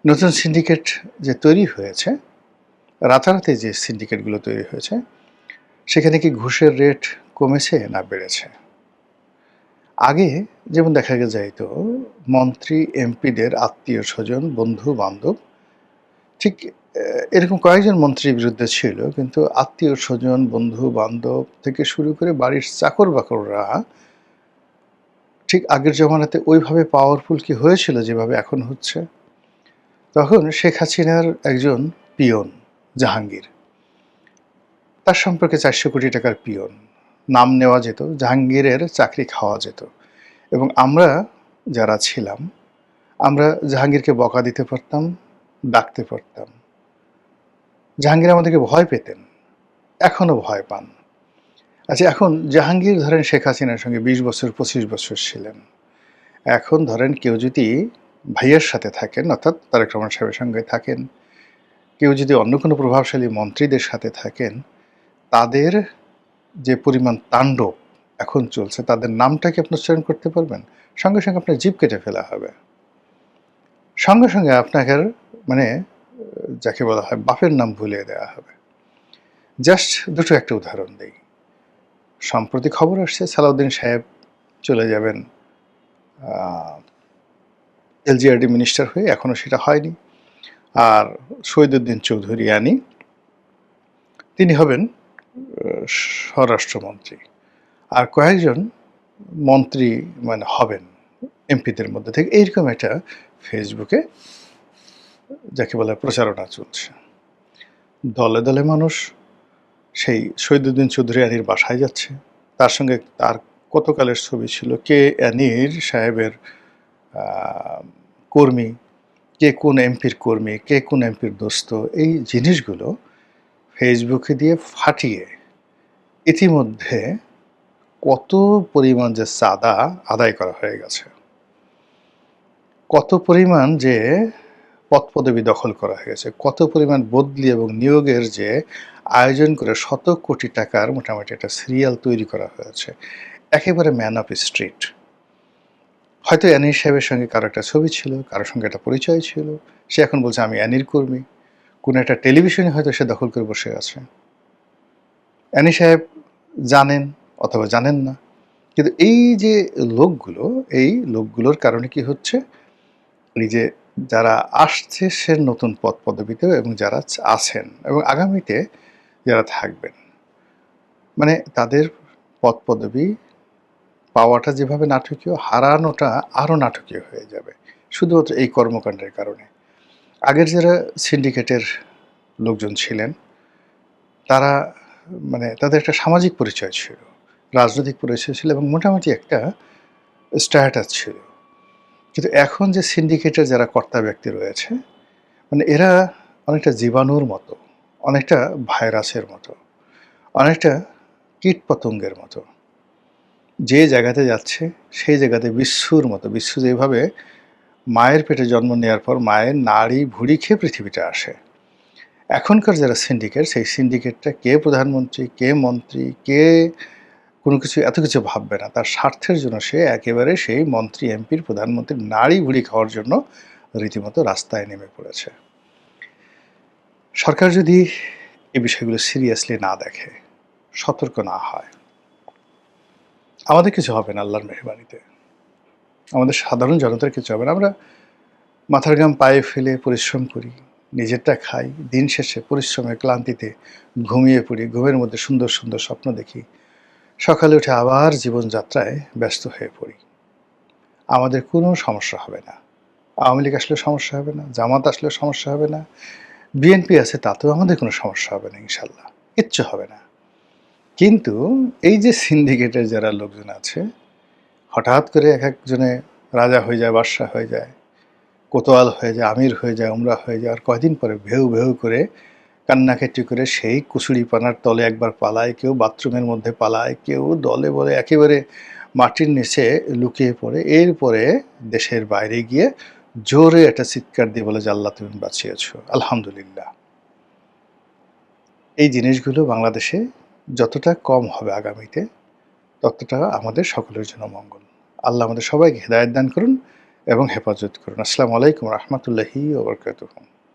নতুন সিন্ডিকেট যে তৈরি হয়েছে, রাতারাতি যে সিন্ডিকেটগুলো তৈরি হয়েছে, সেখানে কি ঘুষের রেট কমেছে না বেড়েছে? আগে যেমন দেখা যাইত মন্ত্রী, এমপিদের আত্মীয়স্বজন, বন্ধু-বান্ধব ঠিক এরকম কয়েকজন মন্ত্রীর বিরুদ্ধে ছিল। কিন্তু আত্মীয়স্বজন, বন্ধু-বান্ধব থেকে শুরু করে বাড়ির চাকর-বাকররা ঠিক আগের জমানাতে ওইভাবে পাওয়ারফুল কি হয়েছিল যেভাবে এখন হচ্ছে? তখন শেখ হাসিনার একজন পিয়ন জাহাঙ্গীর, তার সম্পর্কে ৪০০ কোটি টাকার পিয়ন। নাম নেওয়া যেত, জাহাঙ্গীরের চাকরি খাওয়া যেত এবং আমরা যারা ছিলাম, আমরা জাহাঙ্গীরকে বকা দিতে পারতাম, ডাকতে পারতাম। জাহাঙ্গীর আমাদেরকে ভয় পেতেন, এখনো ভয় পান। আচ্ছা, এখন জাহাঙ্গীর ধরেন শেখ হাসিনার সঙ্গে ২০ বছর ২৫ বছর ছিলেন। এখন ধরেন কেউ যদি ভাইয়ের সাথে থাকেন, অর্থাৎ তারেক রহমান সাহেবের সঙ্গে থাকেন, কেউ যদি অন্য কোনো প্রভাবশালী মন্ত্রীদের সাথে থাকেন, তাদের যে পরিমাণ তাণ্ডব এখন চলছে, তাদের নামটা কি আপনি উচ্চারণ করতে পারবেন? সঙ্গে, সঙ্গে আপনার জিভ কেটে ফেলা হবে। সঙ্গে, সঙ্গে আপনাকে মানে যাকে বলা হয় বাপের নাম ভুলিয়ে দেওয়া হবে। জাস্ট দুটো একটা উদাহরণ দেই। সম্প্রতি খবর আসছে সালাউদ্দিন সাহেব চলে যাবেন এলজিআরডি মিনিস্টার হয়ে, এখনো সেটা হয়নি। আর শহীদুদ্দিন চৌধুরী আনি, তিনি হবেন স্বরাষ্ট্রমন্ত্রী। আর কয়েকজন মন্ত্রী হবেন এমপিদের মধ্যে থেকে। এইরকম একটা ফেসবুকে যাকে বলে প্রচারণা চলছে। দলে দলে মানুষ সেই শহীদুদ্দিন চৌধুরী আনির বাসায় যাচ্ছে, তার সঙ্গে তার কতকালের ছবি ছিল, কে আনির সাহেবের কর্মী, কে কোন এমপির কর্মী, কে কোন এমপির দোস্ত, এই জিনিসগুলো ফেসবুকে দিয়ে ফাটিয়ে ইতিমধ্যে কত পরিমাণ যে চাঁদা আদায় করা হয়ে গেছে, কত পরিমাণ যে পদপদবি দখল করা হয়ে গেছে, কত পরিমাণ বদলি এবং নিয়োগের যে আয়োজন করে শত কোটি টাকার মোটামুটি একটা সিরিয়াল তৈরি করা হয়েছে, একেবারে ম্যান অফ স্ট্রিট। হয়তো অ্যানির সাহেবের সঙ্গে কারো একটা ছবি ছিল, কারোর সঙ্গে একটা পরিচয় ছিল, সে এখন বলছে আমি অ্যানির কর্মী। কোনো একটা টেলিভিশনে হয়তো সে দখল করে বসে আছে। অ্যানি সাহেব জানেন অথবা জানেন না, কিন্তু এই যে লোকগুলো, এই লোকগুলোর কারণে কি হচ্ছে, এই যে যারা আসছে সে নতুন পদ পদবিতে এবং যারা আছেন এবং আগামীতে যারা থাকবেন, তাদের পদ পদবি পাওয়াটা যেভাবে নাটকীয়, হারানোটা আরও নাটকীয় হয়ে যাবে শুধুমাত্র এই কর্মকাণ্ডের কারণে। আগের যারা সিন্ডিকেটের লোকজন ছিলেন, তারা তাদের একটা সামাজিক পরিচয় ছিল, রাজনৈতিক পরিচয় ছিল এবং মোটামুটি একটা স্ট্যাটাস ছিল। কিন্তু এখন যে সিন্ডিকেটের যারা কর্তা ব্যক্তি রয়েছে, এরা অনেকটা জীবাণুর মতো, অনেকটা ভাইরাসের মতো, অনেকটা কীটপতঙ্গের মতো। যে জায়গাতে যাচ্ছে সেই জায়গাতে বিশ্বর মতো, বিশ্ব যেভাবে মায়ের পেটে জন্ম নেওয়ার পর মায়ের নাড়ি ভুড়ি খেয়ে পৃথিবীতে আসে, এখনকার যারা সিন্ডিকেট, সেই সিন্ডিকেটটা কে প্রধানমন্ত্রী, কে মন্ত্রী, কে কোনো কিছু এত কিছু ভাববে না। তার স্বার্থের জন্য সে একেবারে সেই মন্ত্রী, এমপির, প্রধানমন্ত্রীর নাড়ি ভুড়ি খাওয়ার জন্য রীতিমতো রাস্তায় নেমে পড়েছে। সরকার যদি এই বিষয়গুলো সিরিয়াসলি না দেখে, সতর্ক না হয়, আমাদের কিছু হবে না আল্লাহর মেহরবানিতে। আমাদের সাধারণ জনতার কিছু হবে না। আমরা মাথার ঘাম পায়ে ফেলে পরিশ্রম করি, নিজেরটা খাই, দিন শেষে পরিশ্রমের ক্লান্তিতে ঘুমিয়ে পড়ি, ঘুমের মধ্যে সুন্দর সুন্দর স্বপ্ন দেখি, সকালে উঠে আবার জীবনযাত্রায় ব্যস্ত হয়ে পড়ি। আমাদের কোনো সমস্যা হবে না। আওয়ামী লীগ আসলেও সমস্যা হবে না, জামাত আসলেও সমস্যা হবে না, বিএনপি আছে তাতেও আমাদের কোনো সমস্যা হবে না ইনশাল্লাহ, কিচ্ছু হবে না। কিন্তু এই যে সিন্ডিকেটের যারা লোকজন আছে, হঠাৎ করে এক একজনে রাজা হয়ে যায়, বাদশাহ হয়ে যায়, কোতোয়াল হয়ে যায়, আমির হয়ে যায়, উমরা হয়ে যায়, আর কয়দিন পরে ভেউ ভেউ করে কান্নাকাটি করে সেই কুচুরিপানার তলে একবার পালায়, কেউ বাথরুমের মধ্যে পালায়, কেউ দলে বলে একেবারে মাটির নিচে লুকিয়ে পড়ে, এরপরে দেশের বাইরে গিয়ে জোরে একটা চিৎকার দিয়ে বলে যে আল্লাহ তুমি বাঁচিয়েছ, আলহামদুলিল্লাহ। এই জিনিসগুলো বাংলাদেশে যতটা কম হবে আগামীতে, ততটা আমাদের সকলের জন্য মঙ্গল। আল্লাহ আমাদের সবাইকে হেদায়েত দান করুন। এবং হেফাজত করুন। আসসালামু আলাইকুম ওয়া রাহমাতুল্লাহি ওয়া বারাকাতুহু।